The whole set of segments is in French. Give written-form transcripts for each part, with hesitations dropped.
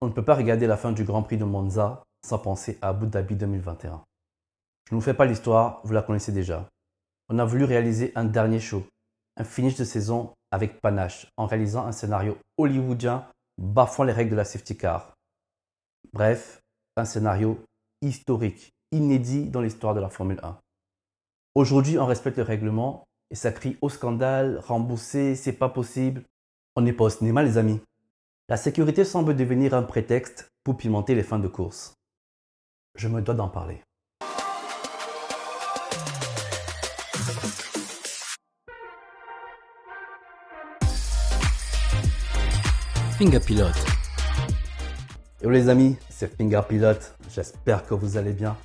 On ne peut pas regarder la fin du Grand Prix de Monza sans penser à Abu Dhabi 2021. Je ne vous fais pas l'histoire, vous la connaissez déjà. On a voulu réaliser un dernier show, un finish de saison avec panache, en réalisant un scénario hollywoodien bafouant les règles de la safety car. Bref, un scénario historique, inédit dans l'histoire de la Formule 1. Aujourd'hui, on respecte le règlement et ça crie au scandale, remboursé, c'est pas possible. On n'est pas au cinéma, les amis. La sécurité semble devenir un prétexte pour pimenter les fins de course. Je me dois d'en parler. Finger Pilot. Hello les amis, c'est Finger Pilot. J'espère que vous allez bien.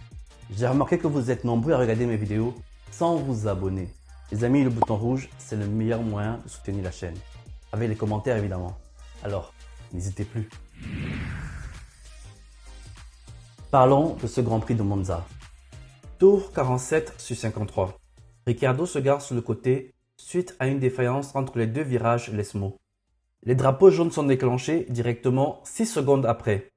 J'ai remarqué que vous êtes nombreux à regarder mes vidéos sans vous abonner. Les amis, le bouton rouge, c'est le meilleur moyen de soutenir la chaîne. Avec les commentaires évidemment. Alors, n'hésitez plus. Parlons de ce Grand Prix de Monza. Tour 47 sur 53. Ricciardo se gare sur le côté suite à une défaillance entre les deux virages Lesmo. Les drapeaux jaunes sont déclenchés directement 6 secondes après.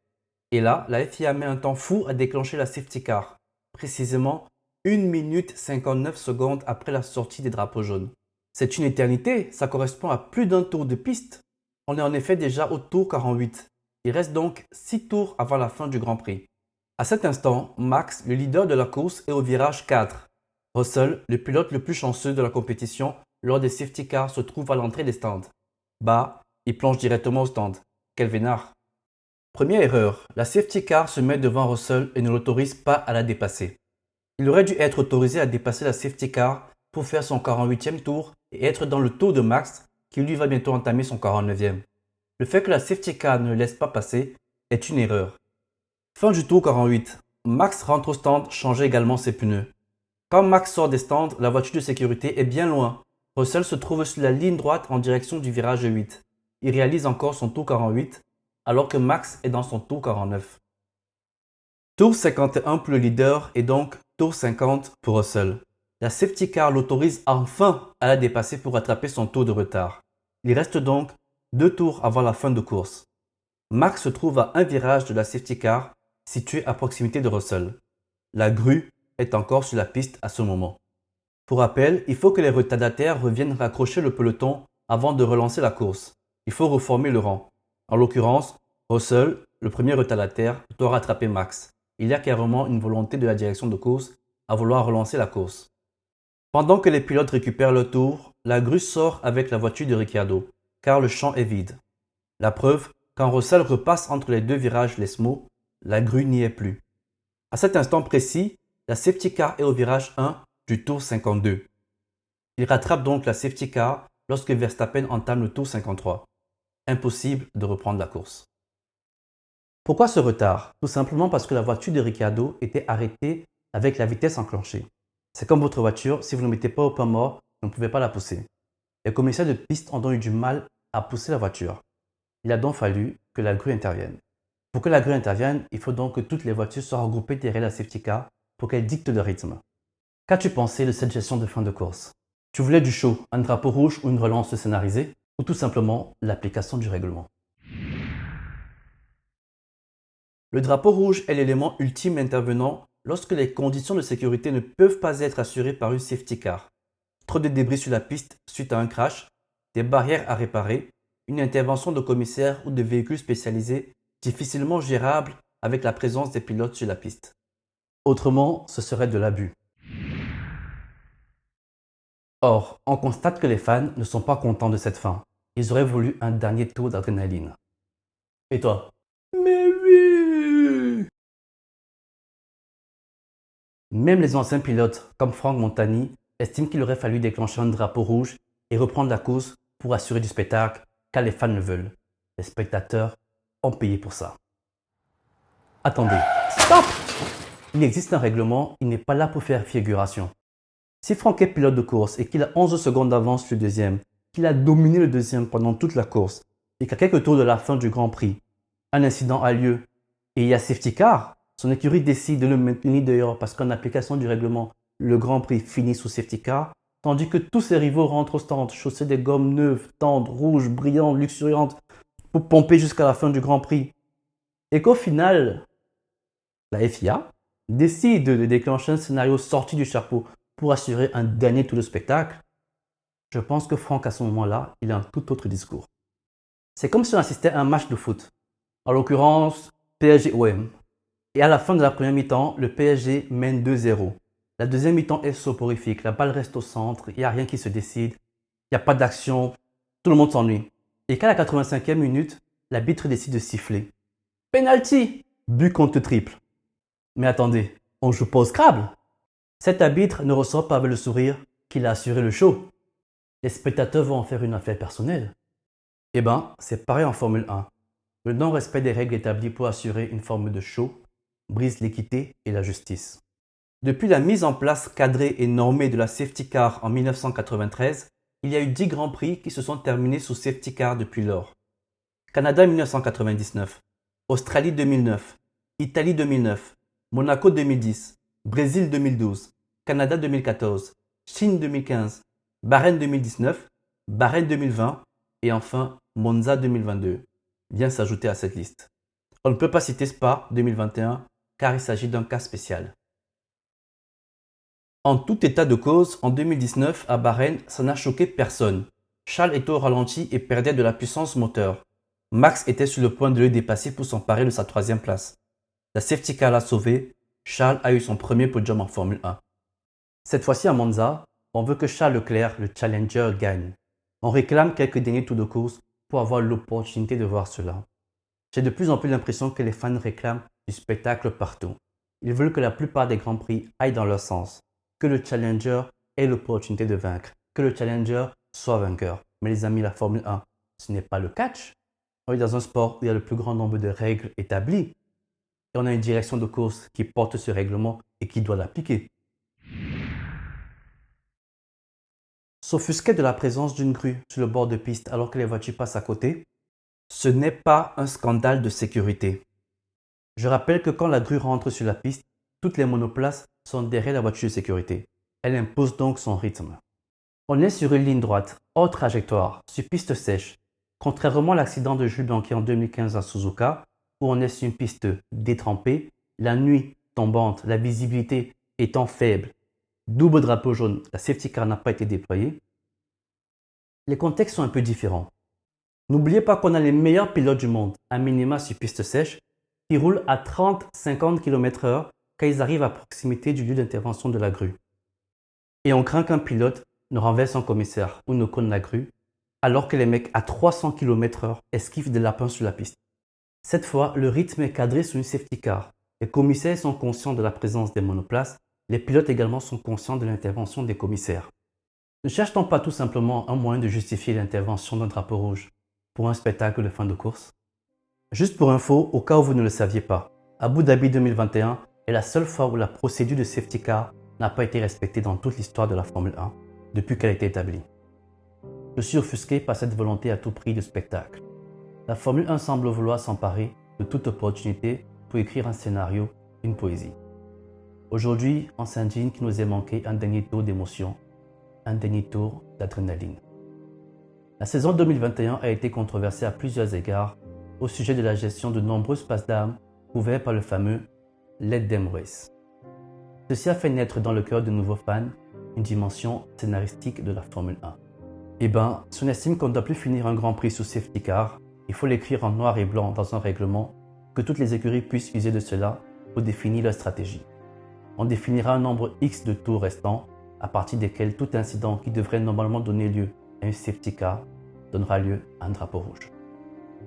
Et là, la FIA met un temps fou à déclencher la safety car, précisément 1 minute 59 secondes après la sortie des drapeaux jaunes. C'est une éternité, ça correspond à plus d'un tour de piste. On est en effet déjà au tour 48. Il reste donc 6 tours avant la fin du Grand Prix. À cet instant, Max, le leader de la course, est au virage 4. Russell, le pilote le plus chanceux de la compétition lors des safety cars, se trouve à l'entrée des stands. Bah, il plonge directement au stand. Quel vénard. Première erreur, la safety car se met devant Russell et ne l'autorise pas à la dépasser. Il aurait dû être autorisé à dépasser la safety car pour faire son 48e tour et être dans le tour de Max qui lui va bientôt entamer son 49e. Le fait que la safety car ne le laisse pas passer est une erreur. Fin du tour 48, Max rentre au stand changer également ses pneus. Quand Max sort des stands, la voiture de sécurité est bien loin. Russell se trouve sur la ligne droite en direction du virage 8. Il réalise encore son tour 48 alors que Max est dans son tour 49. Tour 51 pour le leader et donc tour 50 pour Russell. La safety car l'autorise enfin à la dépasser pour rattraper son tour de retard. Il reste donc 2 tours avant la fin de course. Max se trouve à un virage de la safety car situé à proximité de Russell. La grue est encore sur la piste à ce moment. Pour rappel, il faut que les retardataires reviennent raccrocher le peloton avant de relancer la course. Il faut reformer le rang. En l'occurrence, Russell, le premier retardataire, doit rattraper Max. Il y a carrément une volonté de la direction de course à vouloir relancer la course. Pendant que les pilotes récupèrent leur tour, la grue sort avec la voiture de Ricciardo, car le champ est vide. La preuve, quand Russell repasse entre les deux virages Lesmo, la grue n'y est plus. À cet instant précis, la safety car est au virage 1 du tour 52. Il rattrape donc la safety car lorsque Verstappen entame le tour 53. Impossible de reprendre la course. Pourquoi ce retard? Tout simplement parce que la voiture de Ricciardo était arrêtée avec la vitesse enclenchée. C'est comme votre voiture, si vous ne mettez pas au point mort, vous ne pouvez pas la pousser. Les commissaires de piste ont donc eu du mal à pousser la voiture. Il a donc fallu que la grue intervienne. Pour que la grue intervienne, il faut donc que toutes les voitures soient regroupées derrière la safety car pour qu'elle dicte le rythme. Qu'as-tu pensé de cette gestion de fin de course? Tu voulais du show, un drapeau rouge ou une relance scénarisée, ou tout simplement l'application du règlement? Le drapeau rouge est l'élément ultime intervenant lorsque les conditions de sécurité ne peuvent pas être assurées par une safety car. Trop de débris sur la piste suite à un crash, des barrières à réparer, une intervention de commissaires ou de véhicules spécialisés difficilement gérables avec la présence des pilotes sur la piste. Autrement, ce serait de l'abus. Or, on constate que les fans ne sont pas contents de cette fin. Ils auraient voulu un dernier tour d'adrénaline. Et toi? Mais oui! Même les anciens pilotes, comme Franck Montani, estiment qu'il aurait fallu déclencher un drapeau rouge et reprendre la course pour assurer du spectacle, car les fans le veulent. Les spectateurs ont payé pour ça. Attendez, stop! Il existe un règlement, il n'est pas là pour faire figuration. Si Franck est pilote de course et qu'il a 11 secondes d'avance sur le deuxième, qu'il a dominé le deuxième pendant toute la course et qu'à quelques tours de la fin du Grand Prix, un incident a lieu et il y a safety car, son écurie décide de le maintenir dehors parce qu'en application du règlement, le Grand Prix finit sous safety car, tandis que tous ses rivaux rentrent au stand, chaussés des gommes neuves, tendres, rouges, brillantes, luxuriantes, pour pomper jusqu'à la fin du Grand Prix. et qu'au final, la FIA décide de déclencher un scénario sorti du chapeau pour assurer un dernier tour de spectacle, je pense que Franck, à ce moment-là, il a un tout autre discours. C'est comme si on assistait à un match de foot, en l'occurrence PSG-OM. Et à la fin de la première mi-temps, le PSG mène 2-0. La deuxième mi-temps est soporifique, la balle reste au centre, il n'y a rien qui se décide, il n'y a pas d'action, tout le monde s'ennuie. Et qu'à la 85e minute, l'arbitre décide de siffler. Penalty! But contre triple. Mais attendez, on joue pas au Scrabble. Cet arbitre ne ressort pas avec le sourire qu'il a assuré le show. Les spectateurs vont en faire une affaire personnelle. Eh ben, c'est pareil en Formule 1. Le non-respect des règles établies pour assurer une forme de show brise l'équité et la justice. Depuis la mise en place cadrée et normée de la safety car en 1993, il y a eu 10 grands prix qui se sont terminés sous safety car depuis lors. Canada 1999, Australie 2009, Italie 2009, Monaco 2010, Brésil 2012, Canada 2014, Chine 2015, Bahreïn 2019, Bahreïn 2020 et enfin Monza 2022 vient s'ajouter à cette liste. On ne peut pas citer Spa 2021 car il s'agit d'un cas spécial. En tout état de cause, en 2019 à Bahreïn, ça n'a choqué personne. Charles était au ralenti et perdait de la puissance moteur. Max était sur le point de le dépasser pour s'emparer de sa 3e place. La safety car l'a sauvé, Charles a eu son premier podium en Formule 1. Cette fois-ci à Monza, on veut que Charles Leclerc, le challenger, gagne. On réclame quelques derniers tours de course pour avoir l'opportunité de voir cela. J'ai de plus en plus l'impression que les fans réclament du spectacle partout. Ils veulent que la plupart des grands prix aillent dans leur sens, que le challenger ait l'opportunité de vaincre, que le challenger soit vainqueur. Mais les amis, la Formule 1, ce n'est pas le catch. On est dans un sport où il y a le plus grand nombre de règles établies. Et on a une direction de course qui porte ce règlement et qui doit l'appliquer. S'offusquer de la présence d'une grue sur le bord de piste alors que les voitures passent à côté, ce n'est pas un scandale de sécurité. Je rappelle que quand la grue rentre sur la piste, toutes les monoplaces sont derrière la voiture de sécurité. Elle impose donc son rythme. On est sur une ligne droite, hors trajectoire, sur piste sèche. Contrairement à l'accident de Jules Bianchi en 2015 à Suzuka, où on est sur une piste détrempée, la nuit tombante, la visibilité étant faible, double drapeau jaune, la safety car n'a pas été déployée, les contextes sont un peu différents. N'oubliez pas qu'on a les meilleurs pilotes du monde, à minima sur piste sèche, qui roulent à 30-50 km/h quand ils arrivent à proximité du lieu d'intervention de la grue. Et on craint qu'un pilote ne renverse un commissaire ou ne conne la grue, alors que les mecs à 300 km/h esquivent des lapins sur la piste. Cette fois, le rythme est cadré sur une safety car. Les commissaires sont conscients de la présence des monoplaces, les pilotes également sont conscients de l'intervention des commissaires. Ne cherche-t-on pas tout simplement un moyen de justifier l'intervention d'un drapeau rouge pour un spectacle de fin de course? Juste pour info, au cas où vous ne le saviez pas, Abu Dhabi 2021 est la seule fois où la procédure de safety car n'a pas été respectée dans toute l'histoire de la Formule 1 depuis qu'elle a été établie. Je suis offusqué par cette volonté à tout prix de spectacle. La Formule 1 semble vouloir s'emparer de toute opportunité pour écrire un scénario, une poésie. Aujourd'hui, on s'indigne qu'il nous ait manqué un dernier tour d'émotion, un dernier tour d'adrénaline. La saison 2021 a été controversée à plusieurs égards au sujet de la gestion de nombreuses passes d'armes couvertes par le fameux Let Them Race. Ceci a fait naître dans le cœur de nouveaux fans une dimension scénaristique de la Formule 1. Si on estime qu'on ne doit plus finir un grand prix sous safety car, il faut l'écrire en noir et blanc dans un règlement, que toutes les écuries puissent user de cela pour définir leur stratégie. On définira un nombre X de tours restants, à partir desquels tout incident qui devrait normalement donner lieu à une safety car donnera lieu à un drapeau rouge.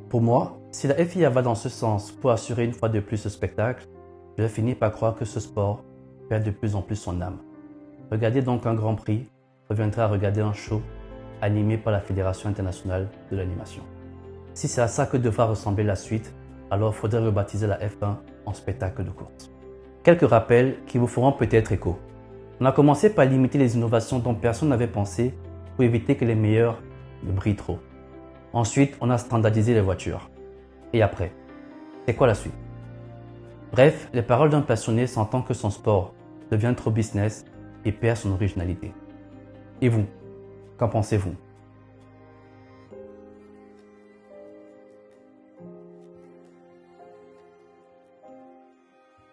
Pour moi, si la FIA va dans ce sens pour assurer une fois de plus ce spectacle, je vais finir par croire que ce sport perd de plus en plus son âme. Regarder donc un grand prix reviendra à regarder un show animé par la Fédération internationale de l'animation. Si c'est à ça que devra ressembler la suite, alors il faudrait rebaptiser la F1 en spectacle de course. Quelques rappels qui vous feront peut-être écho. On a commencé par limiter les innovations dont personne n'avait pensé pour éviter que les meilleurs ne brillent trop. Ensuite, on a standardisé les voitures. Et après, c'est quoi la suite? Bref, les paroles d'un passionné sentant que son sport devient trop business et perd son originalité. Et vous, qu'en pensez-vous?